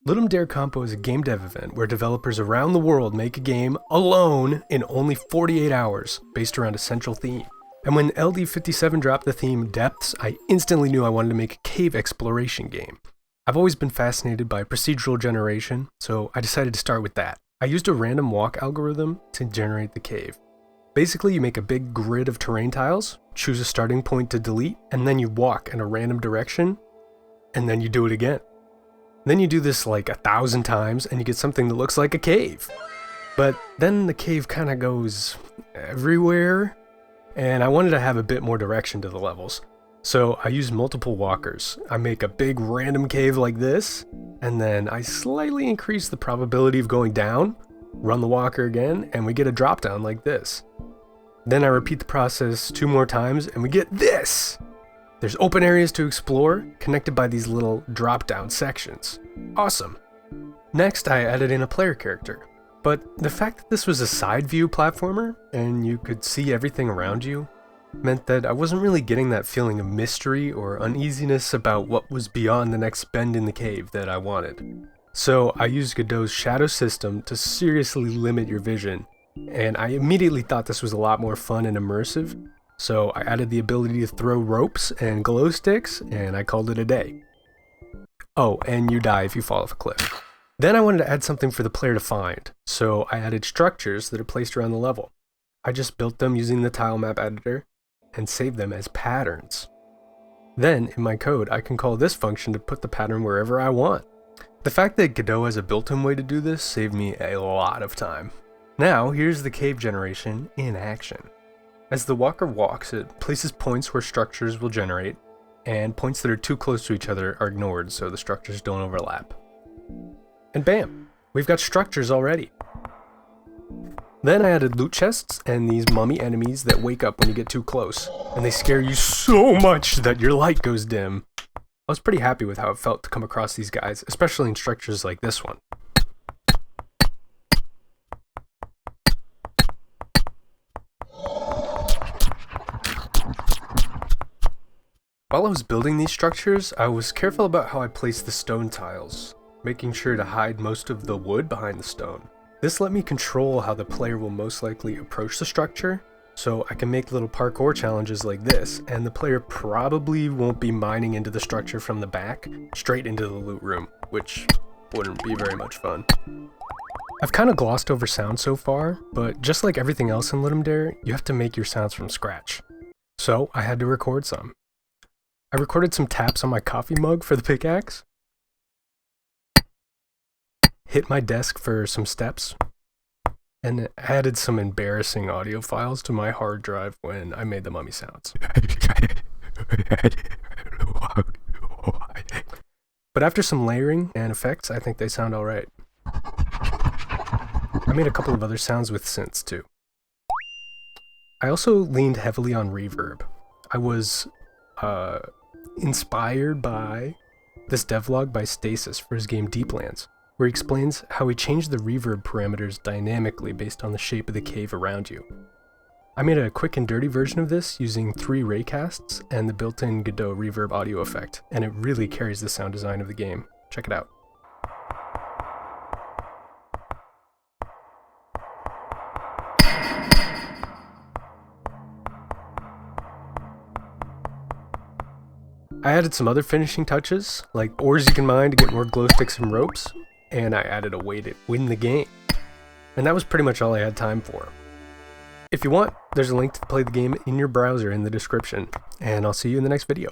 Ludum Dare Compo is a game dev event where developers around the world make a game alone in only 48 hours, based around a central theme. And when LD57 dropped the theme Depths, I instantly knew I wanted to make a cave exploration game. I've always been fascinated by procedural generation, so I decided to start with that. I used a random walk algorithm to generate the cave. Basically, you make a big grid of terrain tiles, choose a starting point to delete, and then you walk in a random direction, and then you do it again. Then you do this like 1,000 times, and you get something that looks like a cave. But then the cave kind of goes everywhere, and I wanted to have a bit more direction to the levels. So I use multiple walkers. I make a big random cave like this, and then I slightly increase the probability of going down, run the walker again, and we get a drop down like this. Then I repeat the process 2 more times, and we get this! There's open areas to explore, connected by these little drop down sections. Awesome! Next, I added in a player character. But the fact that this was a side view platformer, and you could see everything around you, meant that I wasn't really getting that feeling of mystery or uneasiness about what was beyond the next bend in the cave that I wanted. So I used Godot's shadow system to seriously limit your vision, and I immediately thought this was a lot more fun and immersive, so I added the ability to throw ropes and glow sticks, and I called it a day. Oh, and you die if you fall off a cliff. Then I wanted to add something for the player to find, so I added structures that are placed around the level. I just built them using the tile map editor, and save them as patterns. Then, in my code, I can call this function to put the pattern wherever I want. The fact that Godot has a built-in way to do this saved me a lot of time. Now, here's the cave generation in action. As the walker walks, it places points where structures will generate, and points that are too close to each other are ignored so the structures don't overlap. And bam! We've got structures already. Then I added loot chests and these mummy enemies that wake up when you get too close, and they scare you so much that your light goes dim. I was pretty happy with how it felt to come across these guys, especially in structures like this one. While I was building these structures, I was careful about how I placed the stone tiles, making sure to hide most of the wood behind the stone. This let me control how the player will most likely approach the structure, so I can make little parkour challenges like this, and the player probably won't be mining into the structure from the back, straight into the loot room, which wouldn't be very much fun. I've kind of glossed over sound so far, but just like everything else in Ludum Dare, you have to make your sounds from scratch. So I had to record some. I recorded some taps on my coffee mug for the pickaxe, hit my desk for some steps, and added some embarrassing audio files to my hard drive when I made the mummy sounds. But after some layering and effects, I think they sound alright. I made a couple of other sounds with synths too. I also leaned heavily on reverb. I was inspired by this devlog by Stasis for his game Deeplands, where he explains how he changed the reverb parameters dynamically based on the shape of the cave around you. I made a quick and dirty version of this using 3 raycasts and the built-in Godot reverb audio effect, and it really carries the sound design of the game. Check it out. I added some other finishing touches, like ores you can mine to get more glow sticks and ropes, and I added a way to win the game. And that was pretty much all I had time for. If you want, there's a link to play the game in your browser in the description, and I'll see you in the next video.